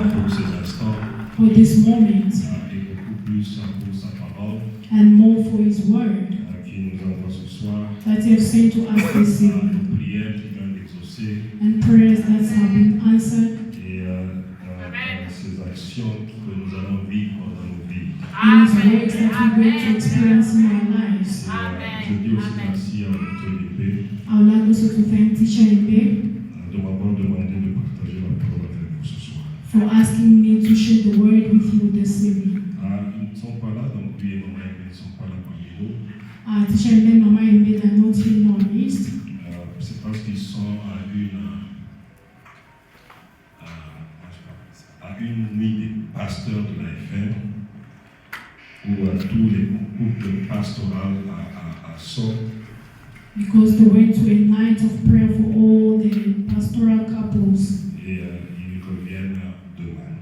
pour ces instants for this moment, et beaucoup plus pour sa parole and more for His word qui nous envoie ce soir. that He has sent to us this evening, Prières qui viennent d'exaucer and prayers that have been answered, et ces actions que nous allons vivre dans nos vies. and His works that we're going to experience in our lives. Je dis aussi merci à notre épée I would like also to thank Teacher Ibe de m'avoir demandé de partager la parole avec vous ce soir. for asking me to share the word with you this evening. Ils ne sont pas là, donc lui et maman ils ne sont pas là parmi nous. Teacher Ibe and Mama Ibe are not here in our midst. C'est parce qu'ils sont à une nuit des pasteurs de la FM où tous les couples pastoraux à Sceaux. Because they went to a night of prayer for all the pastoral couples, Et ils reviennent demain.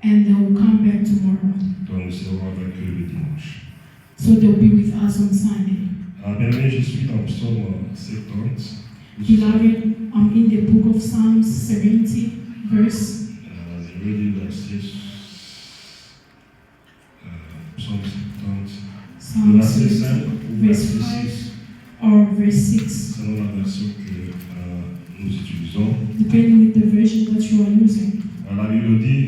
and they will come back tomorrow. Donc nous serons avec eux le dimanche. So they'll be with us on Sunday. Bien aimé, je suis dans le psaume 70. Beloved, I'm in the book of Psalms 70, verse. Je vais lire verset psaume 70. Le Psalm verset 5 70, ou verse verset 6. 5 or verse 6, Selon la version que nous utilisons. depending on the version that you are using. La Bible dit,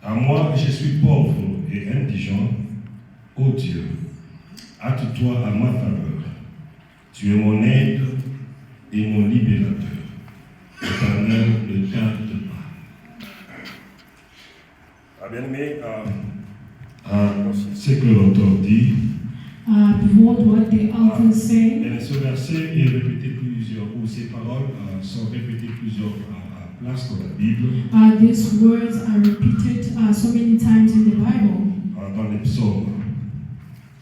à moi je suis pauvre et indigent, ô Dieu, hâte-toi à ma faveur. Tu es mon aide et mon libérateur. Éternel, ne tarde pas. Bien aimé, c'est que l'auteur dit. Behold what the author said. Et ce verset est répété plusieurs, ou ces paroles sont répétées plusieurs places dans la Bible. These words are repeated so many times in the Bible. Dans les psaumes.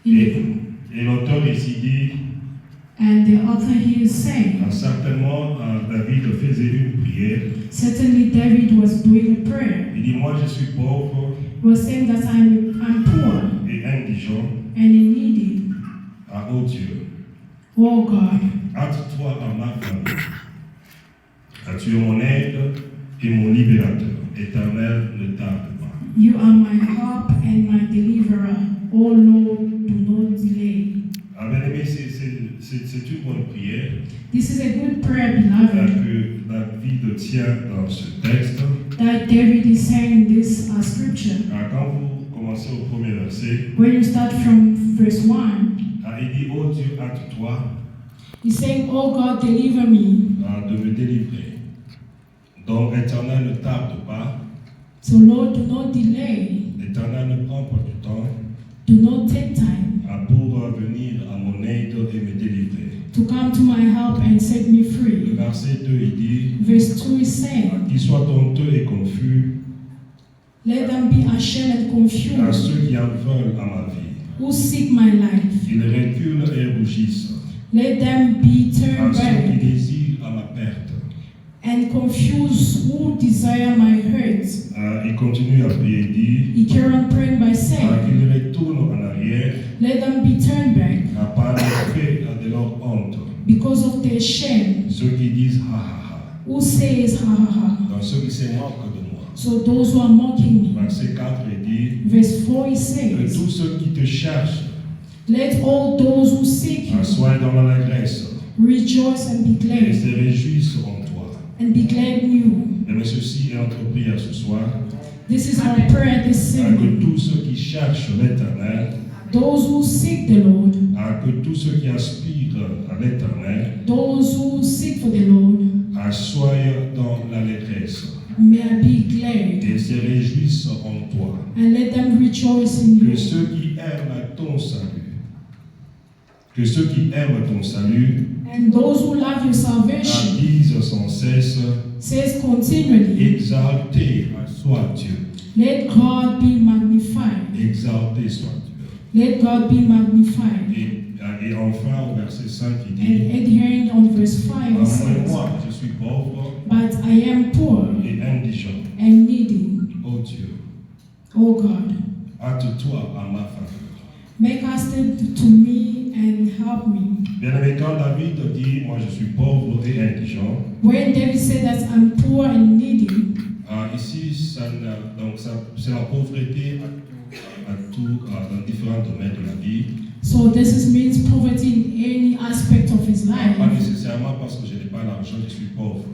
Et l'auteur ici dit, and the author here is saying, certainement David faisait une prière. Certainly David was doing a prayer. Il dit, moi je suis pauvre. He was saying that I'm poor et indigent. And needy. Oh Dieu. Oh God. Hâte-toi à ma faveur. Tu es mon aide et mon libérateur. Éternel, ne tarde pas. You are my help and my deliverer. Oh Lord, do not delay. Bien aimé, c'est une bonne prière. This is a good prayer, beloved. Que David tient dans ce texte. That David is saying this scripture. Quand vous commencez au premier verset. When you start from verse 1. Il dit, oh Dieu, hâte-toi. He's saying, oh God, deliver me. De me délivrer. Donc, Éternel, ne tarde pas. So Lord, do not delay. Éternel, ne prends pas du temps. Do not take time. Pour venir à mon aide et me délivrer. To come to my help and set me free. Le verset 2, il dit, verse 2 is saying, qu'ils soient honteux et confus. Let them be ashamed and confused. À ceux qui en veulent à ma vie. Who seek my life. Ils reculent et rougissent. Let them be turned back. À ceux qui désirent à ma perte. And confuse who desire my hurt. Il continue à prier, il dit, he carry on praying by saying, qu'ils retournent en arrière. Let them be turned back. Par l'effet de leur honte. Because of their shame. Ceux qui disent ha ha ha. Who says ha ha ha. Donc ceux qui se moquent de moi. So those who are mocking me. Verset 4 il dit, verse 4 he says, que tous ceux qui te cherchent. Let all those who seek you. Soient dans l'allégresse. Rejoice and be glad. Et se réjouissent en toi. And be glad in you. Et ceci est notre prière ce soir. This is our prayer this evening. Que tous ceux qui cherchent l'Éternel. Those who seek the Lord. Que tous ceux qui aspirent à l'Éternel. Those who seek for the Lord. Soient dans l'allégresse. May I be glad. Et se réjouissent en toi. And let them rejoice in you. Que ceux qui aiment ton salut. Que ceux qui aiment ton salut. And those who love your salvation. Disent sans cesse. Says continually. Exalté soit Dieu. Let God be magnified. Exalté soit Dieu. Let God be magnified. Et enfin au verset 5 il dit. And adhering on verse 5 it says, moi je suis pauvre. But I am poor. Et indigent. And needy. Oh Dieu. Oh God. Hâte-toi à ma faveur. Make haste to me and help me. Bien aimé, quand David dit, moi je suis pauvre et indigent. When David said that I'm poor and needy. Ici, c'est la pauvreté dans différents domaines de la vie. So this means poverty in any aspect of his life. Pas nécessairement parce que je n'ai pas l'argent, je suis pauvre.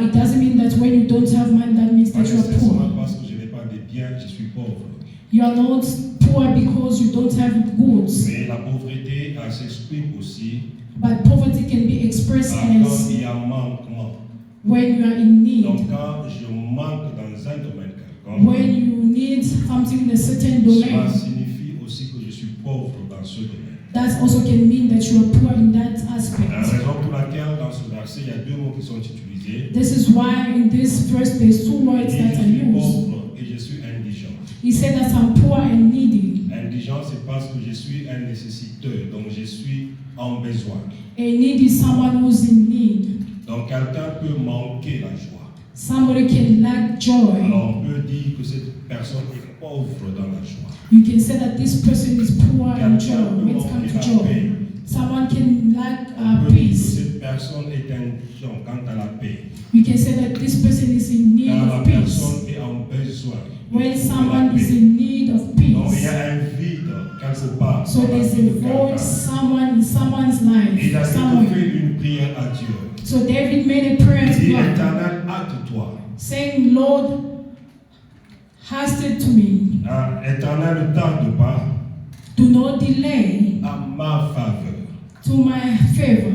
It doesn't mean that when you don't have money, that means Pas that you are nécessairement poor. parce que je n'ai pas de biens, je suis pauvre. You are not poor because you don't have goods. Mais la pauvreté s'exprime aussi But poverty can be expressed quand as il y a un manquement. when you are in need. Donc quand je manque dans un domaine quelconque, When you need something in a certain cela domain, signifie aussi que je suis pauvre dans ce domaine. that also can mean that you are poor in that La aspect. raison pour laquelle dans ce verset, il y a deux mots qui sont utilisés. This is why in this verse there's two Il words dit, that je are suis used. pauvre et je suis indigent. He said that I'm poor and needy. Indigent, c'est parce que je suis un nécessiteur, donc je suis en besoin. A need is someone who's in need. Donc quelqu'un peut manquer la joie. Somebody can lack joy. Alors on peut dire que cette personne est pauvre dans la joie. You can say that this person is poor in joy Quelqu'un peut when it manquer comes to la joy. paix. Someone can lack On peut dire que peace. cette personne est indigent quant à la paix. You can say that this person is in need Car la of peace. personne est en besoin. When de someone la is paix. in need of Donc il y peace. a un vide quelque part. So dans la there's vie a de void quelqu'un. someone in someone's Et life. David Somewhere. fait une prière à Dieu. So David made a prayer Il to dit, God, Éternel, hâte-toi. saying, Lord, hasten to me. Éternel, ne tarde pas Do not delay à ma faveur. to my favor.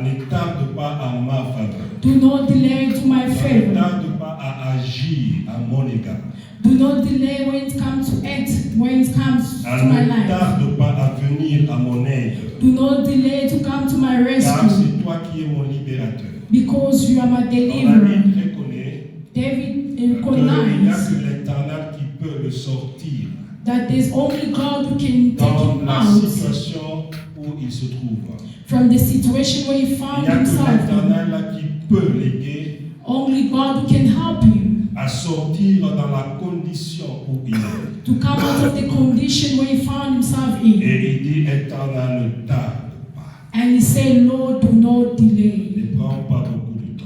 Ne tarde pas à ma faveur. Do not delay to my Ne favor. tarde pas à agir à mon égard. Do not delay when it comes to act, when it comes to my Ne life. tarde pas à venir à mon aide. Do not delay to come to my Car rescue, c'est toi qui es mon libérateur. because you are my deliverer. David reconnaît David qu'il n'y a recognized que l'Éternel qui peut le sortir that there's only God who can take dans him la out situation où il se trouve. from the situation where he Il found n'y a que himself in. l'Éternel qui peut l'aider Only God who can help him à sortir dans la condition où il est. to come out of the condition where he found himself in. Et il dit, Éternel, ne tarde pas. And he said, Lord, do not delay. Ne prends pas beaucoup de temps.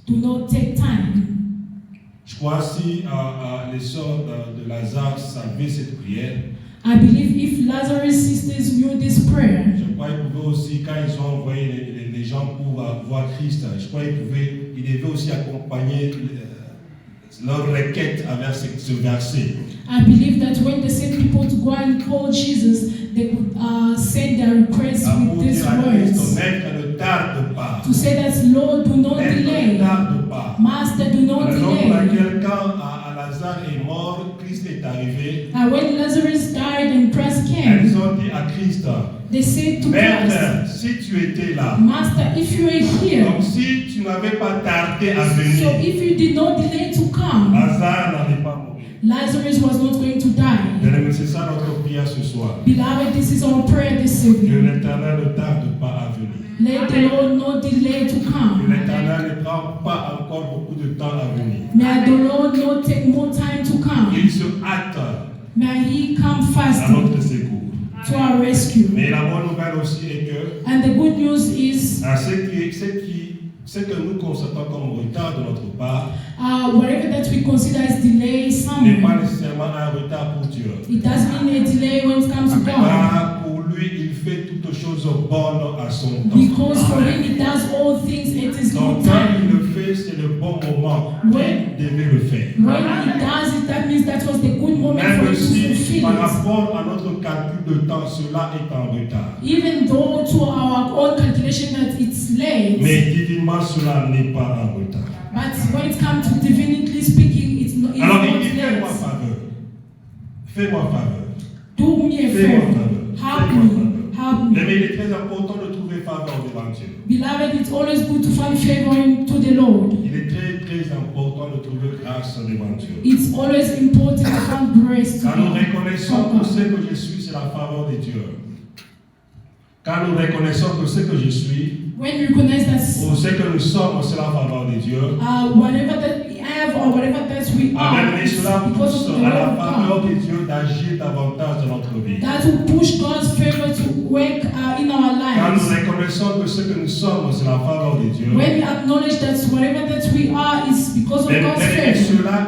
Do not take time. Je crois si les sœurs de Lazare savaient cette prière, I believe if Lazarus' sisters knew this prayer, je crois qu'ils pouvaient aussi, quand ils ont envoyé les gens pour voir Christ, je crois qu'ils devaient aussi accompagner leur requête avec ce verset. I believe that when they sent people to go and call Jesus, they could send their request Pour with these dire à Christ, words. Maître, ne tarde pas. To say that, Lord, do not Maître, ne delay. tarde pas. Master, do La not raison pour delay. laquelle quand Lazare est mort, Christ est arrivé, When Lazarus died and Christ came, ils ont dit à Christ, they said to Christ, Maître, si tu étais là, Master, if you were here, donc si tu n'avais pas tardé à so venir, if you did not delay to come, Lazare n'allait pas mourir. Lazarus was not going to die. Bien-aimés, c'est ça notre prière ce soir. Beloved, this is our prayer this Que evening. l'Éternel ne tarde pas à venir. Let the Lord not delay to Que come. l'Éternel ne prend pas encore beaucoup de temps à venir. May the Lord not take more time to come. Il se hâte May He come à fast notre secours. to our rescue. Mais la bonne nouvelle aussi est que And the good news is, ce que nous constatons comme retard de notre part whatever that we consider as delay n'est somewhere, pas nécessairement un retard pour Dieu. it doesn't mean a delay when it comes to God. Car pour lui, il fait toutes choses bonnes à son temps. Because for Him, He does all things at His Donc good quand time. il le fait, c'est le bon moment qu'il devait le faire. When He does it, that means that was the good moment for Même Him to si fulfill par it. rapport à notre calcul de temps, cela est en retard. Even though to our own calculation that it's late, Mais divinement, cela n'est pas en retard. but when it comes to divinely speaking, it's not Alors il late. dit, fais-moi faveur. Fais-moi faveur. Do me a Fais-moi favor. faveur. Help Fais-moi me. faveur. Help me. Mais il est très important de trouver faveur devant Dieu. Beloved, it's always good to find favor to the Lord. Il est très très important de trouver grâce devant Dieu. It's always important to find grace to Quand nous Him. reconnaissons que ce que je suis, c'est la faveur de Dieu. Quand nous reconnaissons que ce que je suis, When you recognize that ou ce que nous sommes, c'est la faveur de Dieu. whatever that we have or whatever that we are, Amen. Et it's cela because pousse of the à love la of faveur God. de Dieu d'agir davantage dans notre vie. That will push God's favor to work in our Quand nous lives. reconnaissons que ce que nous sommes, c'est la faveur de Dieu. when we acknowledge that whatever that we are is because of Mais God's favor, cela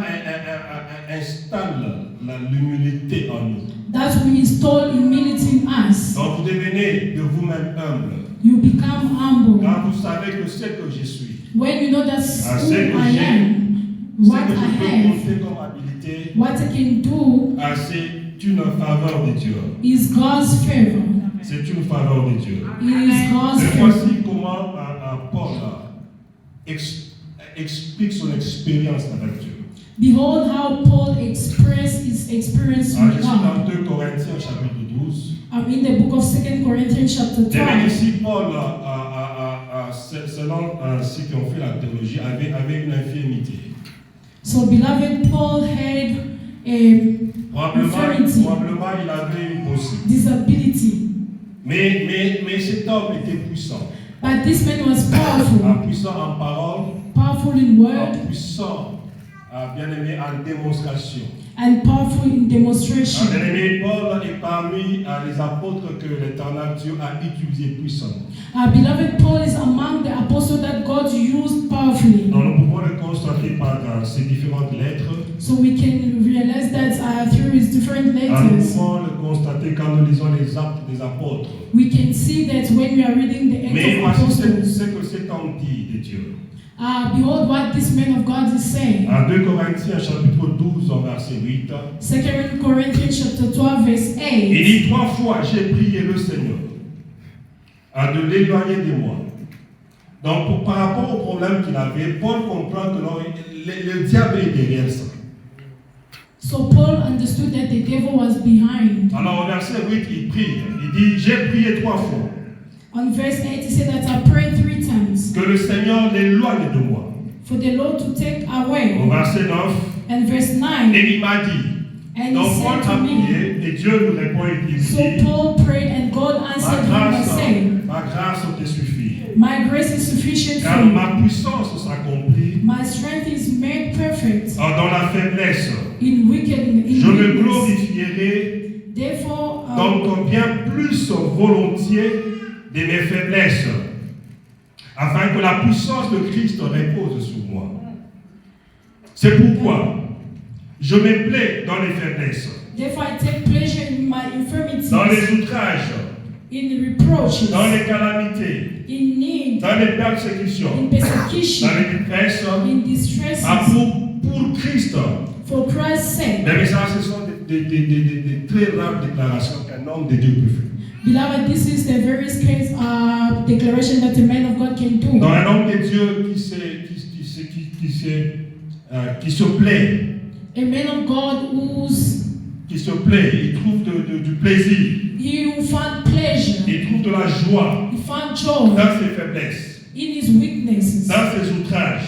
installe l'humilité en nous. that we install humility in us. Donc vous devenez de vous-même humble. You become humble. Quand vous savez que ce que je suis, When you know that's Ah, who c'est que I j'ai- am, ce what que je I peux have, compter comme habilité, what I can do c'est une faveur de Dieu. is God's favor. C'est une faveur de Dieu. It is God's Et favor. voici comment Paul explique son expérience avec Dieu. Behold how Paul expressed his experience Je with suis dans God. 2 Corinthiens chapitre 12. I'm in the book of 2 Corinthians chapter Et bien 12. ici, Paul, selon ceux qui ont fait la théologie, avait une infirmité. So beloved, Paul had a infirmity, Probablement, il avait une possible. disability. Mais cet homme était puissant. But this man was powerful, Puissant en parole, powerful in word, puissant, bien aimé, en démonstration. and powerful in demonstration. Bien aimé, Paul est parmi les apôtres que l'Éternel Dieu a utilisé puissamment. Beloved, Paul is among the apostles that God used powerfully. Donc nous pouvons le constater par ces différentes lettres. So we can realize that through his different Nous letters, pouvons le constater quand nous lisons les actes des apôtres. we can see that when we are reading the Mais Acts of voici Apostles, ce que cet homme dit de Dieu. behold what this man of God is saying. En 2 Corinthiens chapitre 12 au verset 8, 2 Corinthians chapter 12 verse il 8. dit 3 fois j'ai prié le Seigneur de l'éloigner de moi. Donc par rapport au problème qu'il avait, Paul comprend que le diable est derrière ça. So Paul understood that the devil was behind. Alors au verset 8 il prie, il dit j'ai prié 3 fois On verse 8 he said that I prayed 3 times que le Seigneur l'éloigne de moi. for the Lord to take away. Au verset 9, And verse 9, et il m'a dit, and he donc Paul said a to me, prié et Dieu nous répond et il so dit, Paul prayed and God answered him by saying, ma grâce te suffit. my grace is sufficient Car for you. ma puissance s'accomplit My strength is made perfect dans la faiblesse. in wickedness. Je me glorifierai Therefore, donc bien plus volontiers de mes faiblesses, afin que la puissance de Christ repose sur moi. C'est pourquoi je me plais dans les faiblesses, therefore I take pleasure in my infirmities, dans les outrages, in reproaches, dans les calamités, in need, dans les persécutions, in persecution, dans les détresses, in distresses, pour Christ. for Christ's sake. Mais ça, ce sont des très rares déclarations qu'un homme de Dieu peut faire. Beloved, this is the various case declaration that the man of God can do. Dans un homme de Dieu qui se plaît, A man of God il trouve du plaisir, he found pleasure, il trouve de la joie he found joy dans ses faiblesses, in his weaknesses, dans ses outrages,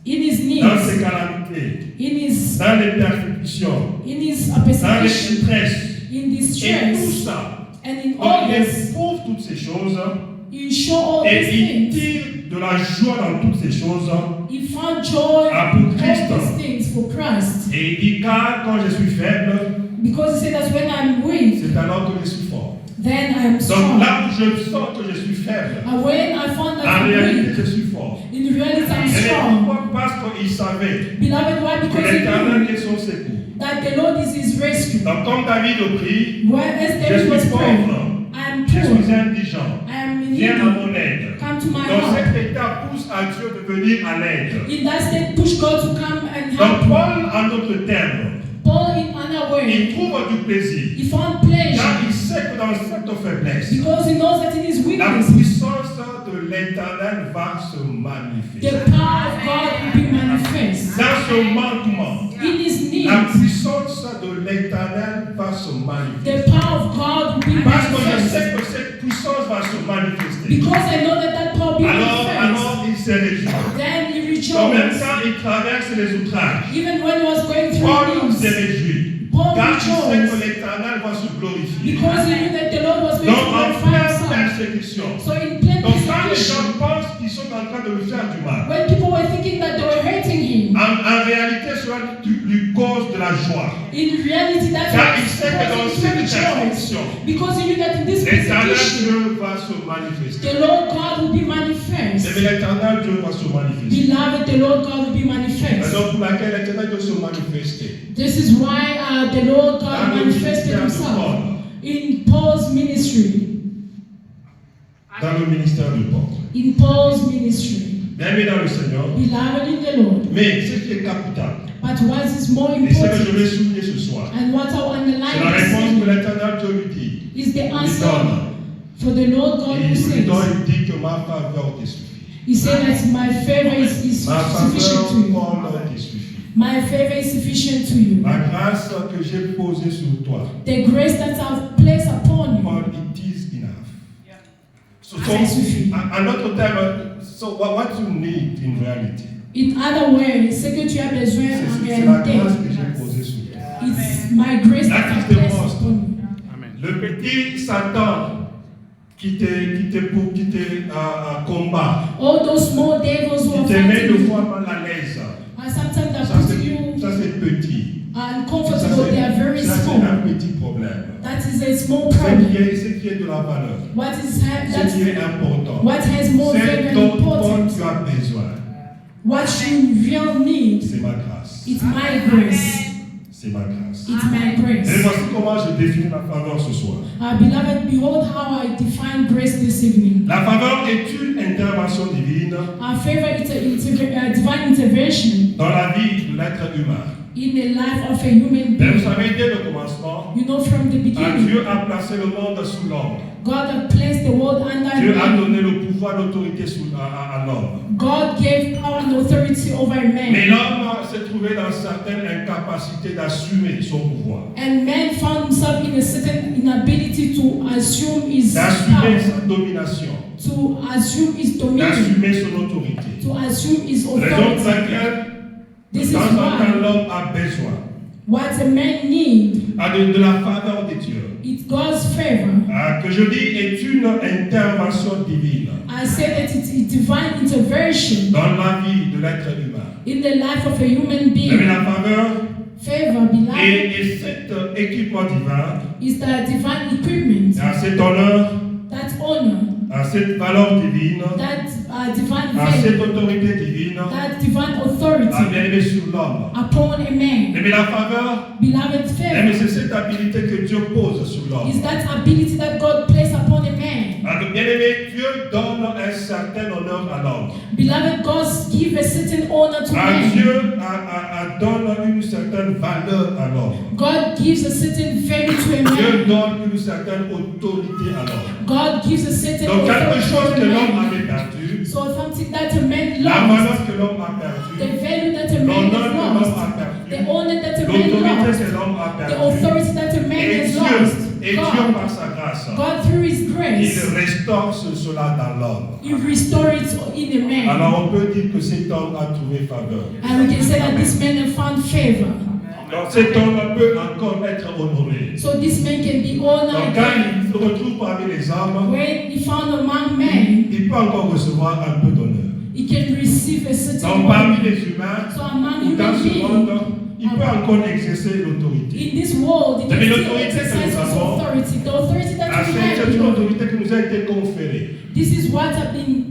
in his dans ses needs, calamités, dans les persécutions, in his dans les persecution, détresses, in et tout distress, ça. and in Donc all il this, éprouve toutes ces choses you show all et these il things. tire de la joie dans toutes ces choses. He found joy in pour Christ. all these things for Christ. Et il dit car quand je suis faible, Because he said that when I'm weak, c'est alors que je suis fort. then I am Donc strong. là où je sens que je suis faible, And when I found that en I'm réalité weak, je suis fort. in reality I'm Et strong. pourquoi? Parce qu'il savait Beloved, why? que Because he l'Éternel knew est son secours. that the Lord is his rescue. Donc comme David le prie, Whereas je David was suis praying, pauvre, I am je poor, suis indigent, I am in viens à need, mon aide. come to my Donc help. cet état pousse à Dieu de venir à l'aide. In that state, push God to come and Donc help. Paul, en d'autres termes, Paul, in another way, il trouve du plaisir. he found pleasure Car il sait que dans cette faiblesse, because he knows that in his la weakness, puissance de l'Éternel va se manifester. the power of God will be manifest. Dans ce manquement, In his need, la puissance de l'Éternel va se manifester. the power of God will be Parce que je manifest. sais que cette puissance va se manifester. Because I know that that power will be manifest. Alors il s'est réjoui. Then he En même rejoiced. temps, il traverse les outrages. Even when he was going Paul through s'est needs, réjoui. Paul Car il sait que rejoiced. l'Éternel va se glorifier. Because he knew that the Lord was going Donc to en glorify pleine himself. persécution. So in plain Donc quand les persecution, gens pensent qu'ils sont en train de lui faire du mal, when people were thinking that they were hurting him, en réalité, cela lui lui cause de la joie. In reality, that's Car what il sait que dans causes cette him joy. perfection, Because he knew that in this l'éternel persecution, Dieu va se manifester. the Lord God will be manifest. Mais l'éternel Dieu va se manifester. Beloved, the Lord God will be La manifest. raison pour laquelle l'éternel Dieu se manifestait. This is why the Lord God Dans le manifested ministère de himself Paul. in Paul's ministry. Dans le ministère de Paul. In Paul's ministry. Bien-aimé dans le Seigneur. Beloved in the Lord. Mais ce qui est capital, But what is more et ce que je important, vais souligner ce soir, and what I'll c'est la underline réponse que this l'éternel Dieu lui dit. is the Il answer donne. for the Lord God Et who il lui donne, says, il dit que ma faveur te suffit. He said that my favor is Ma sufficient faveur to you. Paul te suffit. My favor is sufficient to you. La grâce que j'ai posée sur toi, The grace that I've placed upon you. Paul, it is enough. So, Ça suffit. en d'autres termes, so what you need in reality, In other words, ce que tu as besoin en c'est la grâce réalité, que j'ai posée sur toi. it's my grace that That is I've the placed most. upon you. Le petit Satan qui te combat, All those small devils who qui are te met fighting deux you, fois mal à l'aise, and sometimes ça that put you c'est petit. uncomfortable, they are very Ça c'est small. un petit problème. That is a small Ce problem. qui est de la valeur, What is ce qui est important, what has more value c'est and dont importance? tu as besoin. What you really need, C'est ma grâce. it's my grace. C'est ma grâce. It's my Et grace. voici comment je définis la faveur ce soir. Beloved, behold how I define grace this evening. La faveur est une intervention divine Our favor is a divine intervention dans la vie de l'être humain. in the life of a human Mais vous being. savez, dès le commencement, You know, from the beginning, Dieu a placé le monde sous l'homme. God had placed the world under Dieu a man. donné le pouvoir, l'autorité à l'homme. God gave power and authority over Mais man. l'homme s'est trouvé dans certaines incapacités d'assumer son pouvoir, And man found himself in a certain inability to assume his d'assumer power, sa domination, to assume his dominion, d'assumer son autorité. to assume his Raison pour authority. laquelle, de This is temps en temps, why l'homme a besoin what a man needs, de la faveur de Dieu. it's God's favor. Que je dis est une intervention divine I say that it's a divine intervention dans la vie de l'être humain. in the life of a human Mais being. la faveur Favor, beloved, et cet équipement divin, is the divine equipment, cet honneur, that honor, cette valeur divine, that divine cette favor, autorité divine, that divine authority bien aimé sur l'homme. upon a man. Mais la faveur, Beloved, favor c'est cette habilité que Dieu pose sur l'homme. is that ability that God placed upon a man. Bien aimé, Dieu donne un certain honneur à l'homme. Beloved, God gives a certain honor to man. Dieu donne une certaine valeur à l'homme. God gives a certain value to a Dieu man. donne une certaine autorité à l'homme. God gives a certain Donc quelque authority chose to que a l'homme man. avait perdu, So something that a man la lost, valeur que l'homme a the perdue, value that a man l'honneur has que l'homme lost, a the perdu, honor that a man l'autorité lost, que l'homme a the perdue. authority that a man Et has Dieu, lost, et par sa grâce, God through His il grace, restaure cela dans l'homme. He restored it in a man. Alors on peut dire que cet homme a trouvé faveur. And we can say that this man has found favor. Donc cet homme peut encore être honoré. So this man can be Donc honored quand again. il se retrouve parmi les hommes, When he found among men, il peut encore recevoir un peu d'honneur. he can receive a certain Donc parmi honor. les humains, So among ou dans human ce beings, monde, il peut encore exercer l'autorité. in this world, he can Mais still l'autorité que exercise his nous avons, authority. The authority that we C'est une have. autorité qui nous a été conférée. This is what has been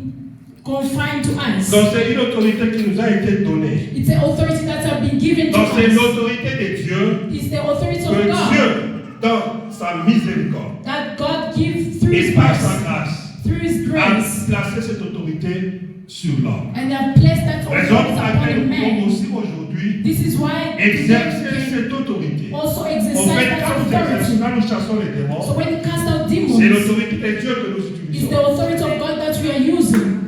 confined to us. Donc c'est une autorité qui nous a été donnée. It's an authority that has been given to Donc c'est us. l'autorité de Dieu It's the authority of que God Dieu, dans sa miséricorde that God gives through et His par sa grace, grâce, through His a grace, placé cette autorité sur l'homme. and have placed that Raison authority pour upon laquelle a nous pouvons man. aussi aujourd'hui This is why exercer we can cette autorité. also En exercise fait, that quand authority. nous chassons les démons, So when you cast out c'est demons, l'autorité de Dieu que nous it's utilisons. the authority of God that we are using.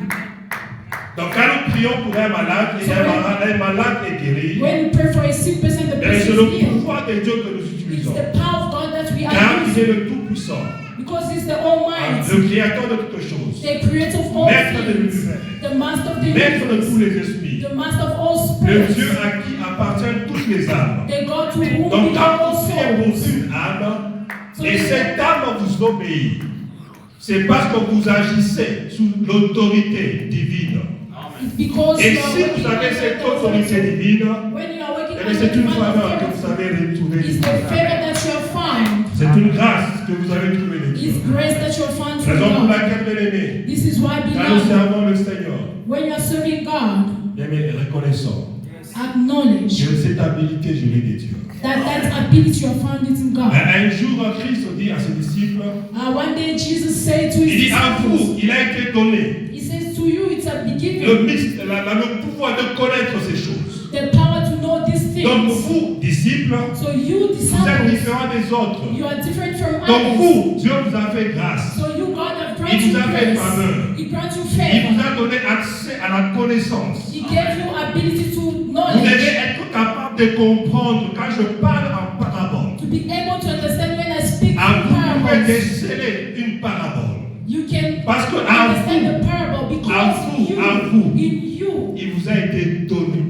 Donc quand nous prions pour un malade, et un malade est guéri, When we pray for a sick person, the mais person c'est is le healed. pouvoir de Dieu que nous It's utilisons. the power of God that we Car are il using. est le Tout-Puissant, Because He's the Almighty, le Créateur de toutes choses, the Creator of all Maître de things, l'univers, the Master of the Maître de tous universe, les esprits, the Master of all le spirits, Dieu à qui appartiennent toutes les âmes. the God to whom Donc belong quand all vous priez pour souls. une âme, et cette âme vous obéit, c'est parce que vous agissez sous l'autorité divine. It's because Et you are si working vous avez under cette the autorité authority. divine, When you are working Mais c'est une faveur que vous avez retrouvée. It's the favor that you have found. C'est une grâce que vous avez trouvée de Dieu. It's grace that you have found from Raison pour God. laquelle, bien-aimé, This is why, quand nous beloved, servons le Seigneur, when you are serving God, bien-aimé, reconnaissons acknowledge que cette habilité, je l'ai de Dieu. that ability you have found it in God. Un jour, Christ dit à ses disciples, One day Jesus said to il his dit à vous, disciples, il a été donné he says to you, it's a beginning, le pouvoir de connaître ces choses. the power to know these Donc things. vous, disciples, So you vous êtes disciples, différents des autres. you are different from Donc others. vous, Dieu vous a fait grâce. So you, God, have Il granted vous you a fait grace. faveur. He granted you Il vous favor. a donné accès à la connaissance. He gave you ability to Vous devez knowledge, être capable de comprendre quand je parle en parabole. to be able to understand when I speak À in vous pouvez parables. déceler une parabole. You can Parce que à understand the parable because vous, in you, il vous a été donné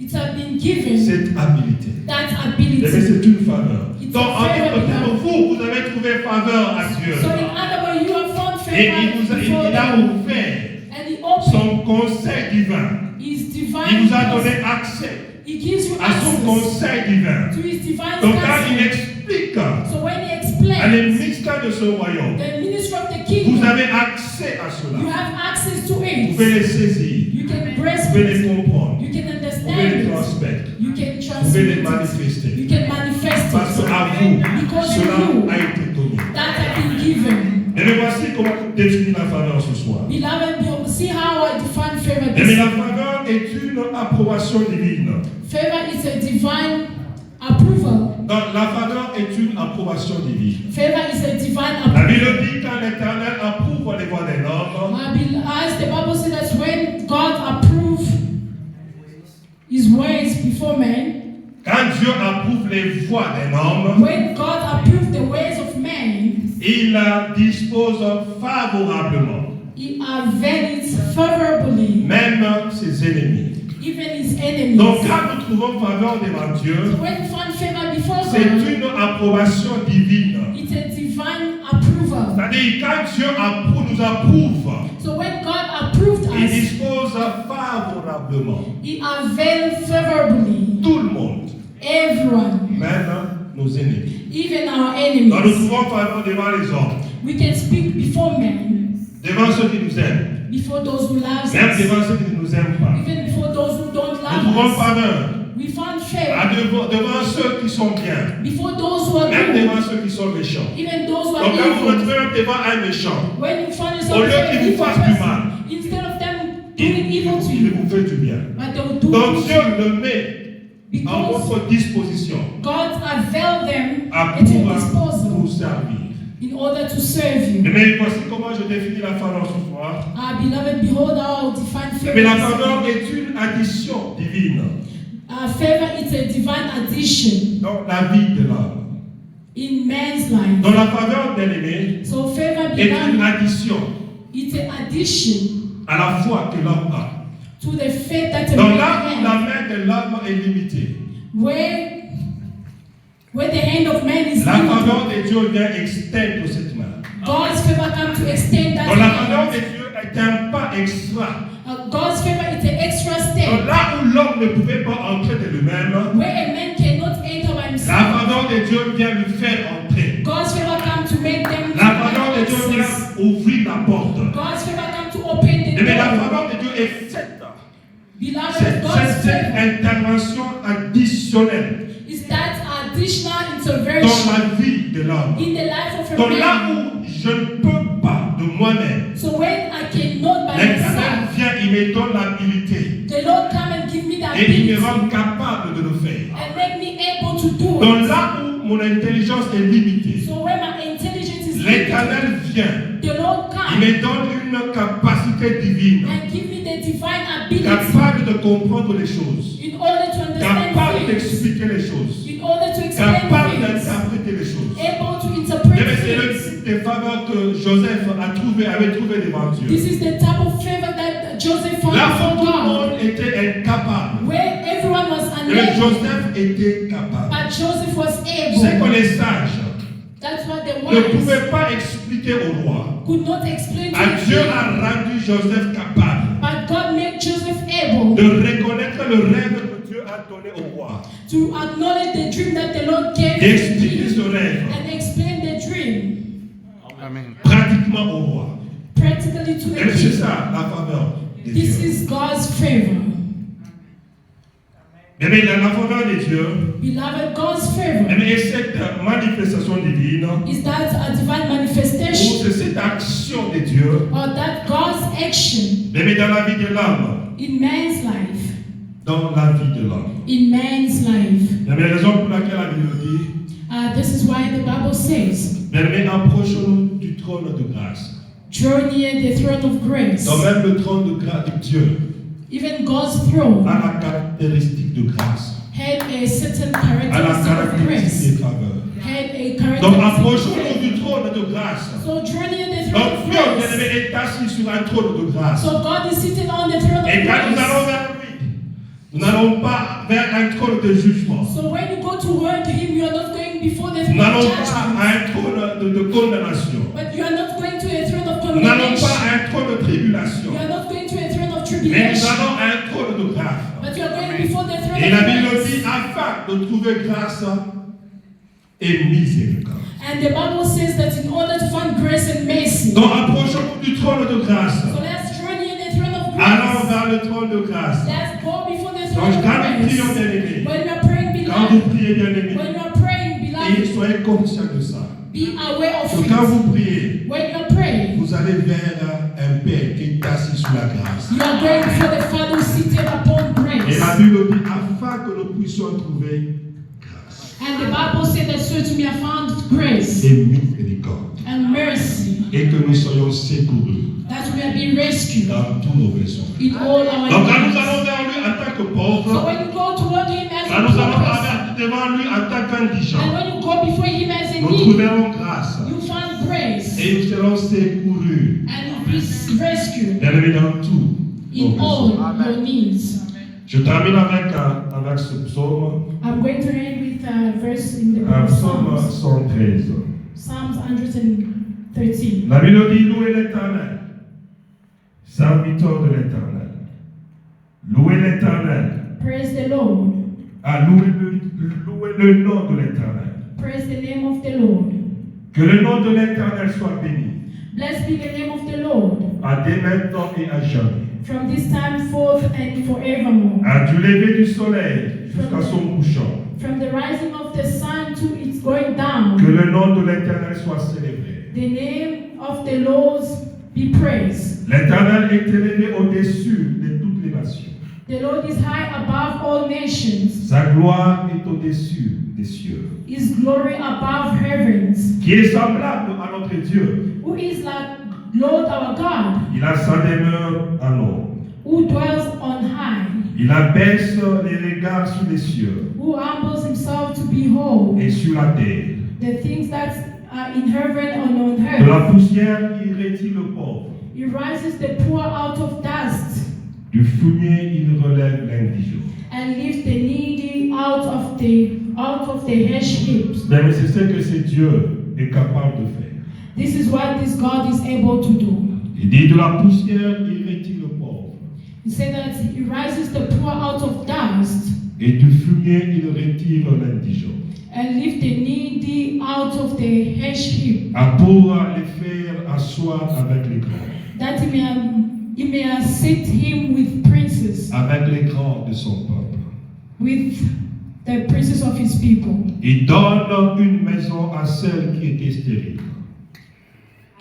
it has been given cette habilité. that Mais ability. c'est une faveur. It's Donc, a en favor d'autres termes, because- vous avez trouvé faveur à Dieu. So in other words, you have found Et favor before il a God. ouvert And he opened son conseil divin. his Il divine vous a grace. donné accès He gives you à son access conseil divin. to his divine Donc, quand il counsel. explique So when he à explains les mystères de ce royaume, the ministry of the vous kingdom, avez accès à you cela. have access to Vous it. pouvez les saisir. You can Vous grasp pouvez les it. comprendre. You can Vous pouvez les understand it. transmettre. You can Vous pouvez transmit les it. manifester. You can manifest Parce it. qu'à vous, Because cela you, a été donné. that has been given. Et mais voici comment définir la faveur ce soir. Beloved, you see how I define favor. Et mais la faveur est une approbation divine. Favor is a divine approval. Donc la faveur est une approbation divine. Favor is a divine La approval. Bible dit quand l'Éternel approuve les voies d'un homme, As the Bible says that when God approves his ways before men, quand Dieu approuve les voies d'un homme, when God approves the ways of men, il la dispose favorablement, he avails it favorably, même ses ennemis. even his enemies. Donc quand nous trouvons faveur devant Dieu, So when you find favor before c'est God, une approbation divine. it's a divine approval. C'est-à-dire quand Dieu approuve, nous approuve, So when God approved il us, dispose favorablement. he avails favorably Tout le monde, everyone, même nos ennemis. even our Donc nous enemies. trouvons faveur devant les hommes, We can speak before men, devant ceux qui nous aiment, before those who love même us, devant ceux qui ne nous aiment pas. even before those who don't Nous trouvons love us. faveur We found favor devant ceux qui sont bien, before those who are même good, devant ceux qui sont méchants. even those who are Donc quand vous evil. retrouvez devant un méchant, When you find au yourself lieu an qu'il vous evil fasse du person, mal, instead of them doing evil to il you, vous fait du bien. but they will do Donc good Dieu to you, le met en because votre disposition God availed them à at your disposal vous servir. in order to serve you. Mais voici comment je définis la faveur ce soir. Beloved, behold how I define Mais la favor. faveur est une addition divine Favor is a divine addition dans la vie de l'homme. in man's life. Dans la faveur de l'aimé So favor est une beloved, addition it's an addition à la foi que l'homme a. to the faith that a Donc man là où la has. main de l'homme est limitée, Where the hand of man is la limited, faveur de Dieu vient extendre cette main. God's favor comes to extend that Donc la faveur hand. de Dieu est un pas extra. God's favor is an extra Donc step là où l'homme ne pouvait pas entrer de lui-même, where a man cannot enter by la himself. faveur de Dieu vient lui faire entrer. God's favor comes to make them to La faveur de have Dieu access. vient ouvrir la porte. God's favor comes to open the Mais la door. faveur de Dieu est faite. Beloved, God's Cette favor intervention additionnelle is that additional dans intervention la vie de l'homme. in the life of a Donc là man. où je ne peux pas de moi-même, So when I cannot by l'Éternel myself, vient, il me donne l'habilité the Lord come and give me the et il me ability rend capable de le faire. and make me able to do Donc it. là où mon intelligence est limitée, So when my intelligence is limited, l'Éternel vient, the Lord il comes me donne une capacité divine, and give me the divine ability capable de comprendre les choses, in order to capable understand things, d'expliquer les choses, in order to explain capable things, d'interpréter les choses. able to Mais interpret c'est le things. type de faveur que Joseph avait trouvé devant Dieu. This is the type of favor that Joseph found Là où from tout le God, monde était incapable, where everyone was mais unable, Joseph était capable. but Joseph was C'est que able. les sages That's what the ne wise pouvaient pas expliquer au roi. could not explain to Ah, the Dieu king, a rendu Joseph capable but God made Joseph able de reconnaître le rêve que Dieu a donné donné au roi. to acknowledge the dream that the Lord gave Et to expliquer him ce rêve and explain the dream pratiquement au roi. practically to the Et c'est king. ça la faveur de This Dieu. is God's favor. Mais la faveur de Dieu, Beloved, God's favor et cette manifestation divine, is that a divine ou manifestation c'est cette action de Dieu, or that God's action mais dans la vie de l'homme, in man's life. dans la vie de l'homme. In man's life. La raison pour laquelle la Bible dit, This is why the Bible says, mais approchons-nous du trône de grâce. draw near the throne of grace. Donc même le trône de grâce de Dieu Even God's throne a la caractéristique de grâce, had a certain a la characteristic of caractéristique grace. de faveur. Had a Donc characteristic of approchons-nous grace. du trône de grâce. So draw near the throne Donc of Dieu grace. est assis sur un trône de grâce. So God is sitting on the throne of Et quand nous allons grace. vers lui, nous n'allons pas vers un trône de jugement. So when you go toward Him, you are not going before the Nous throne of n'allons pas judgment, à un trône de condamnation. but you are not going to a throne of Nous n'allons condemnation. pas à un trône de tribulation. You are not going to a throne of Mais nous tribulation, allons à un trône de grâce. but you are going before the throne Et of la Bible grace. dit afin de trouver grâce et miséricorde. And the Bible says that in order to find grace and mercy, Donc approchons-nous du trône de grâce. so let's draw near the throne of Allons grace. vers le trône de grâce. Let's go before the throne Donc of quand nous prions, grace. bien-aimés, When you are praying, quand vous beloved, priez, bien-aimés, when you are praying, et beloved, soyez conscients de ça. be aware of Que quand it. vous priez, When you are praying, vous allez vers un Père qui est assis sur la grâce. you are going before the Father who is seated upon Et grace. la Bible dit afin que nous puissions trouver grâce And the Bible said that so to me I found grace et miséricorde. and mercy, Et que nous soyons secourus that we may be rescued dans tous nos besoins. in all our Donc quand nous needs. allons vers lui en tant que So pauvres, when you go toward Him as quand a nous poor allons person, devant lui en tant and qu'indigents, when you go before Him as a nous need, trouverons grâce you find grace et nous serons secourus. and you'll be rescued Bien-aimés dans tout. in all your needs. Je termine avec ce psaume, I'm going to end with a verse in the book un of psaume Psalms, 113. Psalms 113. La Bible dit louez l'Éternel, serviteur de l'Éternel. Louez l'Éternel. Praise the Lord. Louez le nom de l'Éternel. Praise the name of the Lord. Que le nom de l'Éternel soit béni, Blessed be the name of the Lord, à dès maintenant et à jamais. from this time forth and forevermore. À du lever du soleil jusqu'à son couchant. From the rising of the sun to its going down, Que le nom de l'Éternel soit célébré. the name of the Lord be praised. L'Éternel est élevé au-dessus de toutes les nations. The Lord is high above all nations, Sa gloire est au-dessus des cieux. His glory above heavens. Qui est semblable à notre Dieu. Who is like Lord our God, Il a sa demeure en haut. who dwells on high, Il abaisse les regards sur les cieux who humbles himself to behold et sur la terre. the things that are in heaven and on De earth. la poussière, il retire le pauvre. He rises the poor out of dust Du fumier, il relève l'indigent. and lifts the needy out of the ash heaps. Mais c'est ce que ce Dieu est capable de faire. This is what this God is able to do. Il dit de la poussière, il retire le pauvre. He said that He rises the poor out of dust Et du fumier, il retire l'indigent. and lifts the needy out of the ash heap, Pour les faire asseoir avec les grands. that he may sit him with princes, Avec les grands de son peuple. with the princes of his people. Il donne une maison à celle qui était stérile.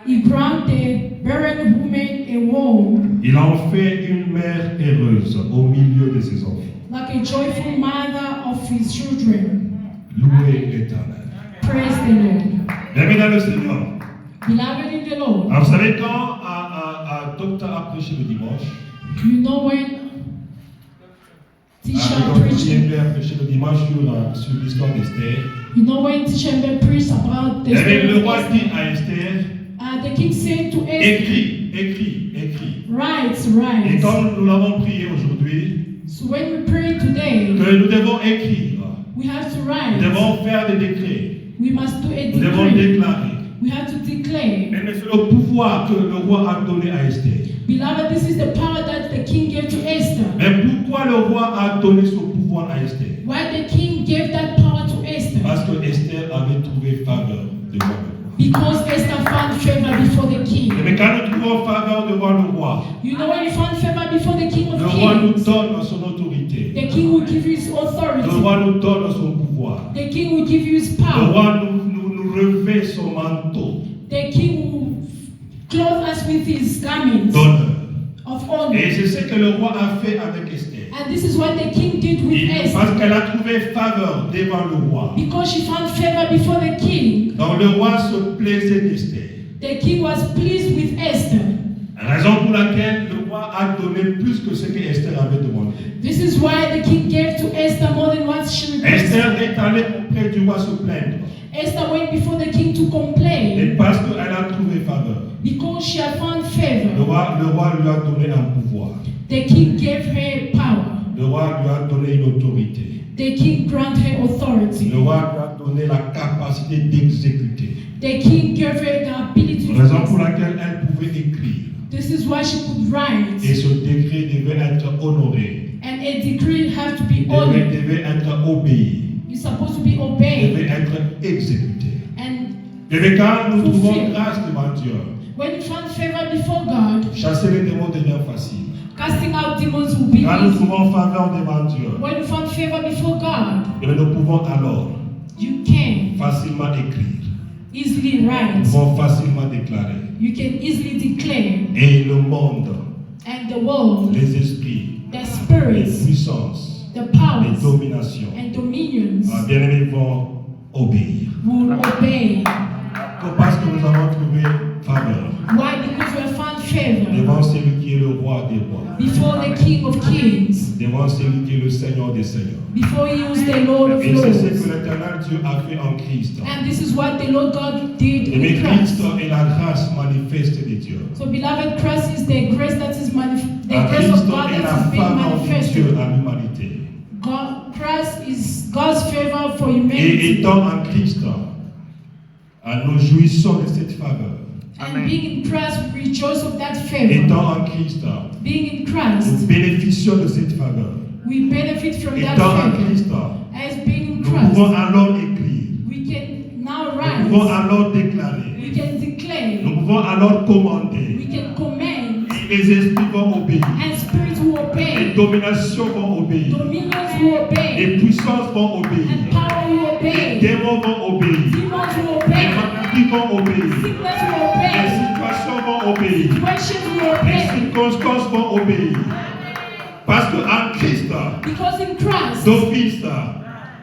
He grant the barren woman a womb, Il en fait une mère heureuse au milieu de ses enfants. like a joyful mother of his children. Louez l'Éternel. Praise the Lord. Bienvenue dans le Seigneur. Beloved in the Lord, Alors, vous savez, quand un docteur a prêché le dimanche, you know when teacher quand preached, il a prêché le dimanche sur l'histoire d'Esther, you know when teacher preached about the le story roi of dit Esther, à Esther, the king said to Esther, écris. write, Et write. comme nous l'avons prié aujourd'hui, So when we pray today, que nous devons écrire, we have to nous write. devons faire des décrets, We must do a nous devons decree. déclarer. We have to declare. Mais c'est le pouvoir que le roi a donné à Esther. Beloved, this is the power that the king gave to Esther. Mais pourquoi Pourquoi le roi a donné ce pouvoir à Esther? Why the king gave that power to Esther? Parce que Esther avait trouvé faveur devant le roi. Because Esther found favor before the king. Mais quand nous trouvons faveur devant le roi, You know, when you found favor before the king le of roi nous kings, donne son autorité. the king will give you his Le authority. roi nous donne son pouvoir. The king will give you his Le power. roi nous revêt son manteau The king will clothe us with his garments d'honneur. of honor. Et c'est ce que le roi a fait avec Esther. And this is what the king did with Esther. Parce qu'elle a trouvé faveur devant le roi. Because she found favor before the king, Donc le roi se plaisait d'Esther. the king was pleased with Esther. Raison pour laquelle le roi a donné plus que ce que Esther avait demandé. This is why the king gave to Esther more than what she requested. Esther est allée auprès du roi se plaindre. Esther went before the king to Et complain parce qu'elle a trouvé faveur, because she had found le favor. roi lui a donné un pouvoir. The king gave her power. Le roi lui a donné une autorité. The king granted her authority. Le roi lui a donné la capacité d'exécuter. The king gave her the ability to Raison pour execute. laquelle elle pouvait écrire. This is why she could write. Et ce décret devait être honoré. And a decree have to be honored. Devait être obéi. It's supposed to be obeyed. Devait être exécuté. And Et quand nous trouvons Fulfill. grâce devant Dieu, when you find favor before God, chasser les démons devient facile. casting out demons will be Quand nous easy. trouvons faveur devant Dieu, When you find favor before God, et nous pouvons alors you can facilement écrire. easily Nous write. pouvons facilement déclarer. You can easily declare. Et le monde, And the world, les esprits, the les spirits, puissances, the les powers, dominations, and dominions bien-aimés, vont obéir. will obey. Parce que nous avons trouvé faveur Why? Because we have found favor devant celui qui est le roi des rois, before the King of Kings, devant celui qui est le Seigneur des seigneurs. before he was the Lord of Et c'est ce que Lords. l'éternel Dieu a fait en Christ. And this is what the Lord God did Et mais in Christ Christ. est la grâce manifeste de Dieu. So, beloved, Christ is the grace that is the En grace Christ of God est la that is being faveur de manifested. Dieu à l'humanité. Christ is God's favor for Et humanity. étant en Christ, nous jouissons de cette faveur. And being in Christ, we rejoice of that favor. Étant en Christ, Being in nous Christ, bénéficions de cette faveur. we benefit from that Étant en favor. Christ, As being in nous pouvons Christ, alors écrire. we can now Nous pouvons write, alors déclarer. we can declare, Nous pouvons alors commander. we can command, Et les esprits vont obéir. and spirits will Les obey, dominations vont obéir. dominions will obey, Les puissances vont obéir. and power will Les obey, démons vont obéir. demons will Les obey, maladies vont obéir. sickness will Les obey, situations vont obéir. situations will Les obey. circonstances vont obéir. Parce qu'en Christ, Because in Christ, d'office,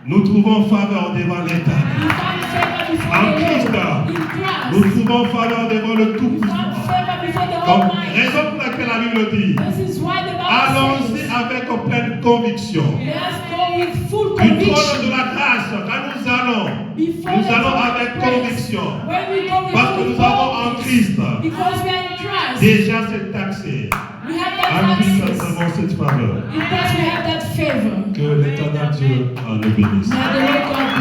nous trouvons faveur devant l'État. we find favor before En the Christ, Lord. In nous Christ, trouvons faveur devant le we Tout-Puissant. found favor before the Donc, Almighty. raison pour laquelle la Bible dit, This is why the Bible allons-y says, avec pleine conviction. let us go with full Du trône de conviction la grâce, quand nous allons before nous the allons throne avec of grace. conviction. When we go, we Parce go que with nous avons en boldness. Christ Because we are in Christ. déjà cette accès. We have En that Christ, nous access. avons cette faveur. In Christ, we have that favor. Que l'éternel Dieu nous bénisse. May the Lord God